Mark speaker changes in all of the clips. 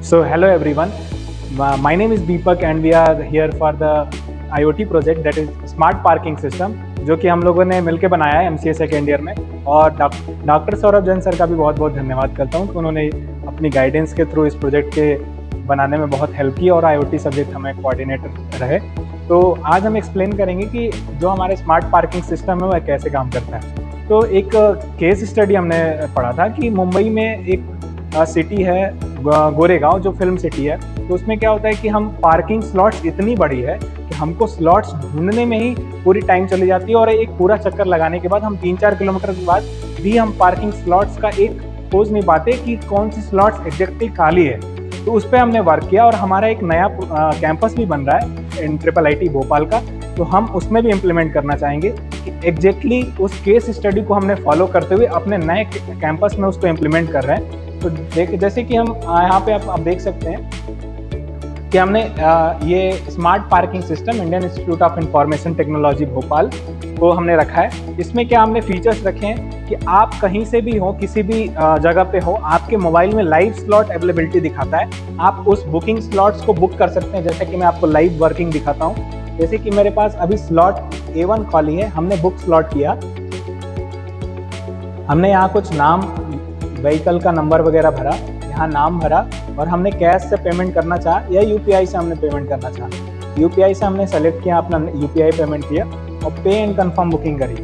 Speaker 1: So hello everyone, my name is Deepak and we are here for the IoT project that is Smart Parking System, जो कि हम लोगों ने मिलकर बनाया है MCA सेकेंड ईयर में। और डॉक्टर सौरभ जैन सर का भी बहुत बहुत धन्यवाद करता हूँ कि उन्होंने अपनी गाइडेंस के थ्रू इस प्रोजेक्ट के बनाने में बहुत हेल्प की और IoT सब्जेक्ट हमें कोऑर्डिनेटर रहे। तो आज हम एक्सप्लेन करेंगे कि जो हमारे स्मार्ट पार्किंग सिस्टम है वह कैसे काम करता है। तो एक केस स्टडी हमने पढ़ा था कि मुंबई में एक सिटी है गोरेगांव, जो फिल्म सिटी है। तो उसमें क्या होता है कि हम पार्किंग स्लॉट्स इतनी बड़ी है कि हमको स्लॉट्स ढूंढने में ही पूरी टाइम चली जाती है और एक पूरा चक्कर लगाने के बाद हम 3-4 किलोमीटर के बाद भी हम पार्किंग स्लॉट्स का एक खोज नहीं पाते कि कौन सी स्लॉट्स एग्जैक्टली खाली है। तो उस पर हमने वर्क किया और हमारा एक नया कैंपस भी बन रहा है IIIT भोपाल का। तो हम उसमें भी इम्प्लीमेंट करना चाहेंगे कि एग्जैक्टली उस केस स्टडी को हमने फॉलो करते हुए अपने नए कैंपस में उसको इम्प्लीमेंट कर रहे हैं। तो जैसे कि हम यहाँ पे आप देख सकते हैं कि हमने ये smart parking system Indian institute of information technology Bhopal को हमने रखा है। इसमें क्या हमने फीचर्स रखे हैं कि आप कहीं से भी हो, किसी भी जगह पे हो, आपके मोबाइल में लाइव स्लॉट अवेलेबिलिटी दिखाता है। आप उस बुकिंग स्लॉट्स को बुक कर सकते हैं। जैसे कि मैं आपको लाइव वर्किंग दिखाता हूँ। जैसे कि मेरे पास अभी स्लॉट A1 खाली है, हमने बुक स्लॉट किया। हमने यहाँ कुछ नाम, व्हीकल का नंबर वगैरह भरा, यहाँ नाम भरा और हमने कैश से पेमेंट करना चाहा या UPI से हमने पेमेंट करना चाहा। UPI से हमने सेलेक्ट किया, अपना UPI पेमेंट किया और पे एंड कन्फर्म बुकिंग करी।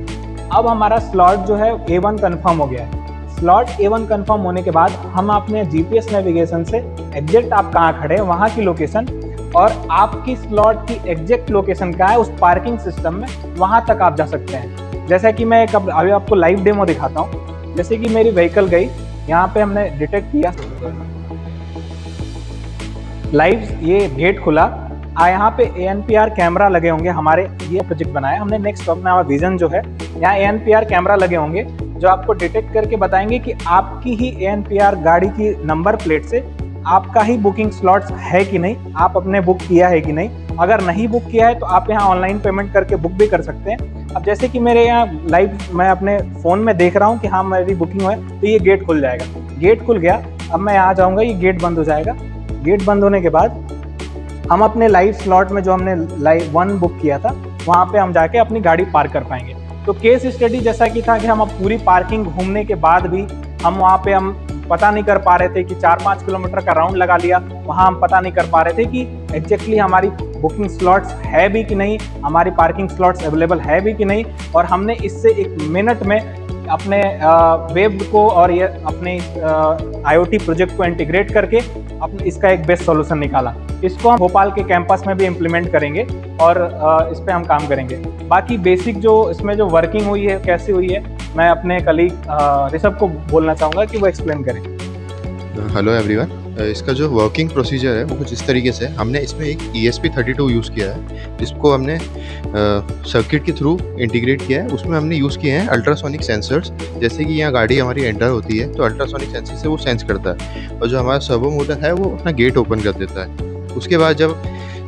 Speaker 1: अब हमारा स्लॉट जो है A1 कन्फर्म हो गया है। स्लॉट A1 कन्फर्म होने के बाद हम अपने GPS नेविगेशन से एग्जैक्ट आप कहाँ खड़े हैं वहाँ की लोकेशन और आपकी स्लॉट की एग्जैक्ट लोकेशन क्या है उस पार्किंग सिस्टम में, वहाँ तक आप जा सकते हैं। जैसा कि मैं अभी आपको लाइव डेमो दिखाता हूँ। जैसे कि मेरी व्हीकल गई, यहाँ पे हमने डिटेक्ट किया, लाइव ये गेट खुला। यहाँ पे ANPR कैमरा लगे होंगे। हमारे ये प्रोजेक्ट बनाया हमने नेक्स्ट अपना विजन जो है, यहाँ ANPR कैमरा लगे होंगे जो आपको डिटेक्ट करके बताएंगे कि आपकी ही ANPR गाड़ी की नंबर प्लेट से आपका ही बुकिंग स्लॉट्स है कि नहीं, आप अपने बुक किया है कि नहीं। अगर नहीं बुक किया है तो आप यहाँ ऑनलाइन पेमेंट करके बुक भी कर सकते हैं। अब जैसे कि मेरे यहाँ लाइव मैं अपने फ़ोन में देख रहा हूँ कि हाँ मेरी बुकिंग है, तो ये गेट खुल जाएगा। गेट खुल गया, अब मैं यहाँ जाऊँगा, ये गेट बंद हो जाएगा। गेट बंद होने के बाद हम अपने लाइव स्लॉट में जो हमने लाइव 1 बुक किया था वहाँ पे हम जाके अपनी गाड़ी पार्क कर पाएंगे। तो केस स्टडी जैसा कि था कि हम अब पूरी पार्किंग घूमने के बाद भी हम वहाँ पे हम पता नहीं कर पा रहे थे कि 4-5 किलोमीटर का राउंड लगा लिया, वहाँ हम पता नहीं कर पा रहे थे कि एग्जैक्टली हमारी बुकिंग स्लॉट्स है भी कि नहीं, हमारी पार्किंग स्लॉट्स अवेलेबल है भी कि नहीं। और हमने इससे 1 मिनट में अपने वेब को और ये अपने IoT प्रोजेक्ट को इंटीग्रेट करके अपने इसका एक बेस्ट सॉल्यूशन निकाला। इसको हम भोपाल के कैंपस में भी इम्प्लीमेंट करेंगे और इस पे हम काम करेंगे। बाकी बेसिक जो इसमें जो वर्किंग हुई है, कैसे हुई है, मैं अपने कलीग ऋषभ को बोलना चाहूँगा कि वो एक्सप्लेन करें।
Speaker 2: हेलो एवरीवन, इसका जो वर्किंग प्रोसीजर है वो कुछ इस तरीके से, हमने इसमें एक ESP32 यूज़ किया है जिसको हमने सर्किट के थ्रू इंटीग्रेट किया है। उसमें हमने यूज़ किए हैं अल्ट्रासोनिक सेंसर्स। जैसे कि यहाँ गाड़ी हमारी एंटर होती है तो अल्ट्रासोनिक सेंसर से वो सेंस करता है और जो हमारा सर्वो मोटर है वो अपना गेट ओपन कर देता है। उसके बाद जब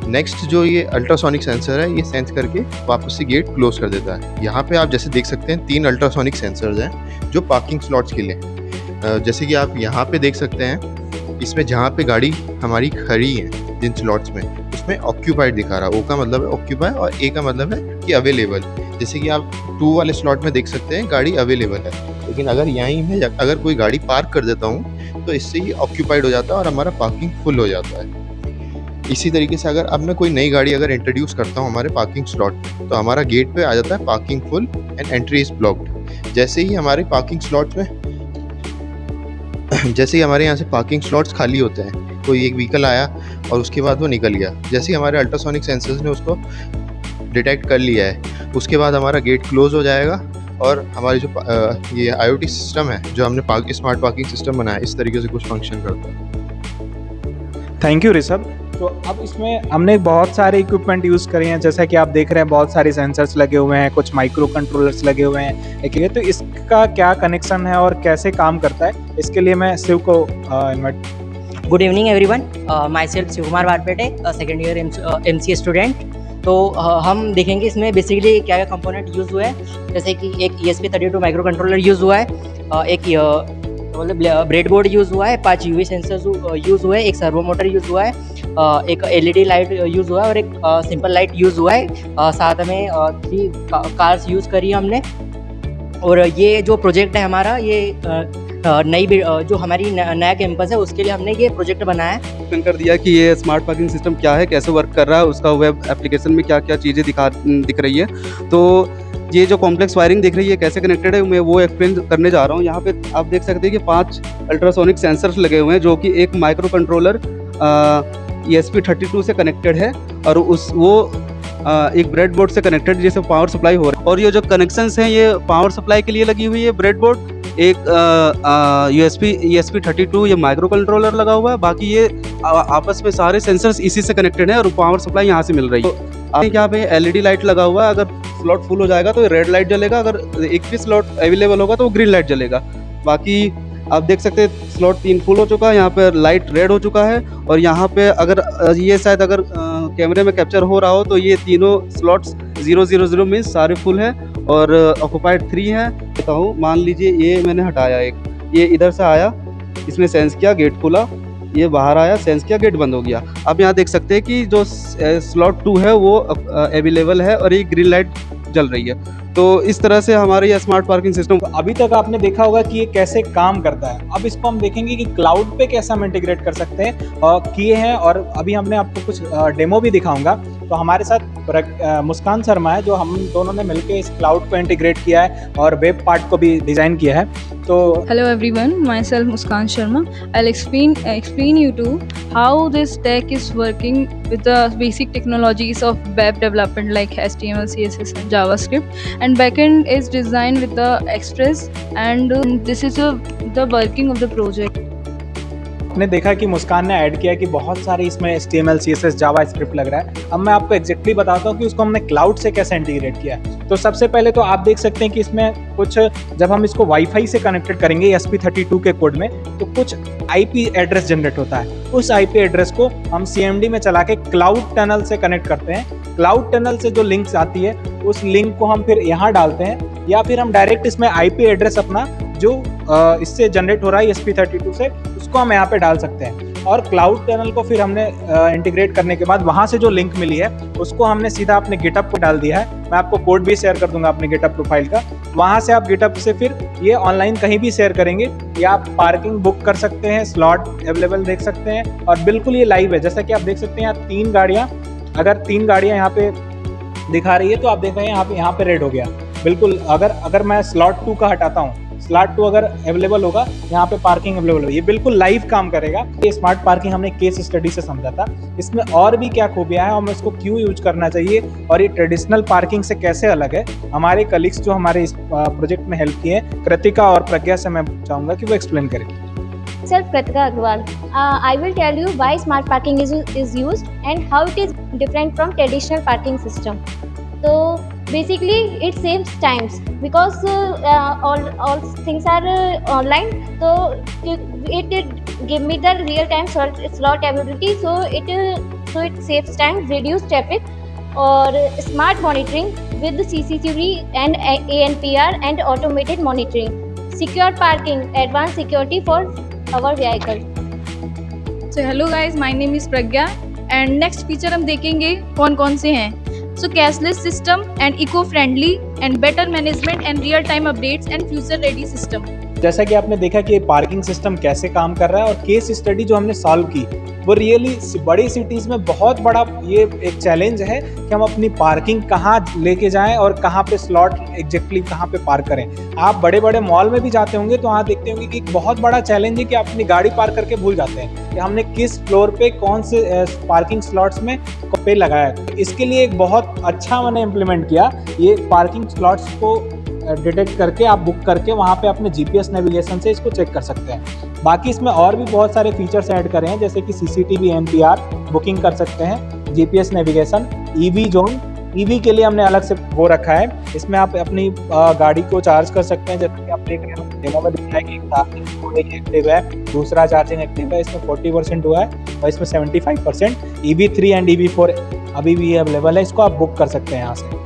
Speaker 2: नेक्स्ट जो ये अल्ट्रासोनिक सेंसर है ये सेंस करके वापस से गेट क्लोज कर देता है। यहाँ पे आप जैसे देख सकते हैं 3 अल्ट्रासोनिक सेंसर्स हैं जो पार्किंग स्लॉट्स के लिए। जैसे कि आप यहाँ पे देख सकते हैं, इसमें जहाँ पे गाड़ी हमारी खड़ी है जिन स्लॉट्स में, उसमें ऑक्यूपाइड दिखा रहा है। O का मतलब है ऑक्यूपाई और A का मतलब है कि अवेलेबल। जैसे कि आप 2 वाले स्लॉट में देख सकते हैं गाड़ी अवेलेबल है, लेकिन अगर यहीं में अगर कोई गाड़ी पार्क कर देता हूँ तो इससे ही ऑक्यूपाइड हो जाता है और हमारा पार्किंग फुल हो जाता है। इसी तरीके से अगर अब मैं कोई नई गाड़ी अगर इंट्रोड्यूस करता हूँ हमारे पार्किंग स्लॉट में तो हमारा गेट पे आ जाता है parking full and entry is blocked. जैसे ही हमारे पार्किंग स्लॉट्स में जैसे ही हमारे यहाँ से पार्किंग स्लॉट्स खाली होते हैं, कोई एक व्हीकल आया और उसके बाद वो निकल गया, जैसे ही हमारे अल्ट्रासोनिक सेंसर्स ने उसको डिटेक्ट कर लिया है, उसके बाद हमारा गेट क्लोज हो जाएगा और हमारी जो ये IoT सिस्टम है जो हमने स्मार्ट पार्किंग सिस्टम बनाया, इस तरीके से कुछ फंक्शन करता है।
Speaker 1: Thank you Rishabh. तो अब इसमें हमने बहुत सारे इक्विपमेंट यूज़ करे हैं। जैसा कि आप देख रहे हैं बहुत सारे सेंसर्स लगे हुए हैं, कुछ माइक्रो कंट्रोलर्स लगे हुए हैं। एक तो इसका क्या कनेक्शन है और कैसे काम करता है, इसके लिए मैं शिव को invite.
Speaker 3: Good evening everyone, myself Shiv Kumar Warpete, second year MCA student. तो हम देखेंगे इसमें बेसिकली क्या क्या कंपोनेंट यूज़ हुआ है। जैसे कि एक ESP32 माइक्रो कंट्रोलर यूज़ हुआ है, एक मतलब ब्रेड बोर्ड यूज़ हुआ है, 5 यूवी सेंसर्स यूज़ हुए, एक सर्वो मोटर यूज़ हुआ है, एक एलईडी लाइट यूज़ हुआ है और एक सिंपल लाइट यूज़ हुआ है। साथ में 3 कार्स यूज़ करी हमने। और ये जो प्रोजेक्ट है हमारा, ये जो हमारी नया कैंपस है उसके लिए हमने ये प्रोजेक्ट बनाया है।
Speaker 4: एक्सप्लेन कर दिया कि ये स्मार्ट पार्किंग सिस्टम क्या है, कैसे वर्क कर रहा है, उसका वेब एप्लीकेशन में क्या क्या चीज़ें दिख रही है। तो ये जो कॉम्प्लेक्स वायरिंग दिख रही है कैसे कनेक्टेड है, मैं वो एक्सप्लेन करने जा रहा हूँ। यहाँ पे आप देख सकते हैं कि 5 अल्ट्रासोनिक सेंसर्स लगे हुए हैं जो कि एक माइक्रो कंट्रोलर ESP32 से कनेक्टेड है और एक ब्रेड बोर्ड से कनेक्टेड जिससे पावर सप्लाई हो रहा है। और ये जो कनेक्शंस हैं ये पावर सप्लाई के लिए लगी हुई है ब्रेड बोर्ड, एक ESP32 ये माइक्रो कंट्रोलर लगा हुआ है, बाकी ये आपस में सारे सेंसर्स इसी से कनेक्टेड है और पावर सप्लाई यहाँ से मिल रही है। तो यहाँ पे LED लाइट लगा हुआ है, अगर स्लॉट फुल हो जाएगा तो रेड लाइट जलेगा, अगर एक भी स्लॉट अवेलेबल होगा तो वो ग्रीन लाइट जलेगा। बाकी आप देख सकते हैं स्लॉट 3 फुल हो चुका है, यहाँ पे लाइट रेड हो चुका है और यहाँ पे अगर ये शायद अगर कैमरे में कैप्चर हो रहा हो तो ये तीनों स्लॉट्स 000 मीन्स सारे फुल हैं और ऑक्युपाइड 3 हैं। बताऊँ, मान लीजिए ये मैंने हटाया, एक ये इधर से आया, इसने सेंस किया, गेट खुला, ये बाहर आया, सेंस किया, गेट बंद हो गया। आप यहाँ देख सकते हैं कि जो स्लॉट 2 है वो अवेलेबल है और ये ग्रीन लाइट जल रही है। तो इस तरह से हमारे ये स्मार्ट पार्किंग सिस्टम।
Speaker 1: अभी तक आपने देखा होगा कि ये कैसे काम करता है। अब इसको हम देखेंगे कि क्लाउड पे कैसे हम इंटीग्रेट कर सकते हैं और किए हैं, और अभी हमने आपको कुछ डेमो भी दिखाऊंगा। तो हमारे साथ मुस्कान शर्मा है, जो हम दोनों ने मिलकर इस क्लाउड को इंटीग्रेट किया है और वेब पार्ट को भी डिज़ाइन किया है। तो
Speaker 5: Hello everyone, myself Muskan Sharma. I'll explain you to how this tech is working with the basic technologies of web development like HTML, CSS and JavaScript, and backend is designed with the Express, and this is the working of the project.
Speaker 1: आपने देखा कि मुस्कान ने add किया कि बहुत सारे इसमें HTML, CSS, JavaScript लग रहा है। अब मैं आपको एग्जैक्टली बताता हूँ कि उसको हमने क्लाउड से कैसे इंटीग्रेट किया है। तो सबसे पहले तो आप देख सकते हैं कि इसमें कुछ, जब हम इसको वाईफाई से कनेक्टेड करेंगे ESP32 के कोड में, तो कुछ IP एड्रेस जनरेट होता है। उस IP एड्रेस को हम CMD में चला के क्लाउड टनल से कनेक्ट करते हैं। क्लाउड टनल से जो लिंक्स आती है उस लिंक को हम फिर यहाँ डालते हैं, या फिर हम डायरेक्ट इसमें IP एड्रेस अपना जो इससे जनरेट हो रहा है ESP32 से, उसको हम यहाँ पे डाल सकते हैं। और क्लाउड टनल को फिर हमने इंटीग्रेट करने के बाद वहाँ से जो लिंक मिली है उसको हमने सीधा अपने गिटअप को डाल दिया है। मैं आपको कोड भी शेयर कर दूंगा अपने गिटअप प्रोफाइल का। वहाँ से आप गिटअप से फिर ये ऑनलाइन कहीं भी शेयर करेंगे, या आप पार्किंग बुक कर सकते हैं, स्लॉट अवेलेबल देख सकते हैं, और बिल्कुल ये लाइव है। जैसा कि आप देख सकते हैं यहाँ 3 गाड़ियाँ, अगर 3 गाड़ियाँ यहाँ पे दिखा रही है तो आप देख रहे हैं यहाँ पे रेड हो गया बिल्कुल। अगर मैं स्लॉट 2 का हटाता हूँ, स्लॉट 2 अगर अवेलेबल होगा, यहाँ पे पार्किंग अवेलेबल होगी, ये बिल्कुल लाइव काम करेगा। ये स्मार्ट पार्किंग हमने केस स्टडी से समझा था। इसमें और भी क्या खूबियाँ हैं, हमें इसको क्यों यूज करना चाहिए और ये ट्रेडिशनल पार्किंग से कैसे अलग है। हमारे कलीग्स जो हमारे इस प्रोजेक्ट में हेल्प किए, कृतिका और प्रज्ञा से मैं चाहूँगा कि वो एक्सप्लेन करें।
Speaker 6: Self Kritika Agrawal. I will tell you why smart parking is used and how it is different from traditional parking system. So basically it saves times because all things are online. So it give me the real time slot availability. So it saves time, reduce traffic, or smart monitoring with CCTV and ANPR and automated monitoring. Secure parking, advanced security for our vehicle.
Speaker 5: So hello guys, my name is Pragya and next feature हम देखेंगे कौन कौन से हैं। So cashless system and eco-friendly and better management and real-time updates and future-ready system.
Speaker 1: जैसा कि आपने देखा कि पार्किंग सिस्टम कैसे काम कर रहा है, और केस स्टडी जो हमने सॉल्व की वो रियली बड़ी सिटीज़ में बहुत बड़ा ये एक चैलेंज है कि हम अपनी पार्किंग कहाँ लेके जाएं और कहाँ पे स्लॉट एग्जैक्टली कहाँ पे पार्क करें। आप बड़े बड़े मॉल में भी जाते होंगे तो वहाँ देखते होंगे कि एक बहुत बड़ा चैलेंज है कि आप अपनी गाड़ी पार्क करके भूल जाते हैं कि हमने किस फ्लोर पे कौन से पार्किंग स्लॉट्स में पे लगाया। इसके लिए एक बहुत अच्छा मैंने इम्प्लीमेंट किया, ये पार्किंग स्लॉट्स को डिटेक्ट करके आप बुक करके वहाँ पे अपने GPS नेविगेशन से इसको चेक कर सकते हैं। बाकी इसमें और भी बहुत सारे फीचर्स ऐड करें हैं, जैसे कि CCTV NPR बुकिंग कर सकते हैं, GPS navigation, EV zone, EV के लिए हमने अलग से वो रखा है। इसमें आप अपनी गाड़ी को चार्ज कर सकते हैं, जैसे कि आप देख रहे हैं डेमो में दिख रहा है कि चार्जिंग एक्टिव है, दूसरा चार्जिंग एक्टिव है, इसमें 40% हुआ है और इसमें 75%। EV3 एंड EV4 अभी भी अवेलेबल है, इसको आप बुक कर सकते हैं यहाँ से।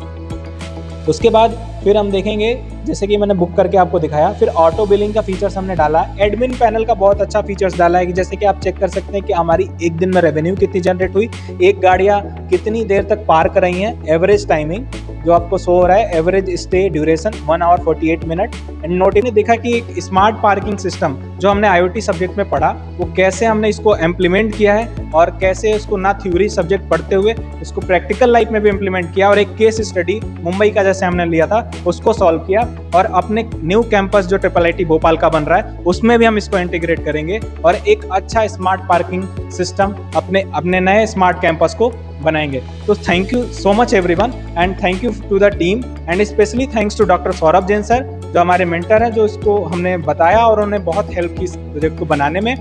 Speaker 1: उसके बाद फिर हम देखेंगे जैसे कि मैंने बुक करके आपको दिखाया। फिर ऑटो बिलिंग का फीचर्स हमने डाला। एडमिन पैनल का बहुत अच्छा फीचर्स डाला है कि जैसे कि आप चेक कर सकते हैं कि हमारी एक दिन में रेवेन्यू कितनी जनरेट हुई, एक गाड़ियाँ कितनी देर तक पार्क रही हैं, एवरेज टाइमिंग जो आपको शो हो रहा है, average stay duration 1 hour 48 minute. And notice ने देखा कि एक स्मार्ट पार्किंग सिस्टम जो हमने IoT सब्जेक्ट में पढ़ा वो कैसे हमने इसको इम्प्लीमेंट किया है और कैसे उसको ना थ्योरी सब्जेक्ट पढ़ते हुए इसको प्रैक्टिकल लाइफ में भी इम्प्लीमेंट किया और एक केस स्टडी मुंबई का जैसे हमने लिया था उसको सॉल्व किया और अपने न्यू कैंपस जो IIIT भोपाल का बन रहा है उसमें भी हम इसको इंटीग्रेट करेंगे और एक अच्छा स्मार्ट पार्किंग सिस्टम अपने नए स्मार्ट कैंपस को बनाएंगे। तो thank you so much everyone and thank you to the team and specially thanks to doctor Saurabh Jain sir जो हमारे मेंटर हैं, जो इसको हमने बताया और उन्होंने बहुत हेल्प की इस प्रोजेक्ट को बनाने में।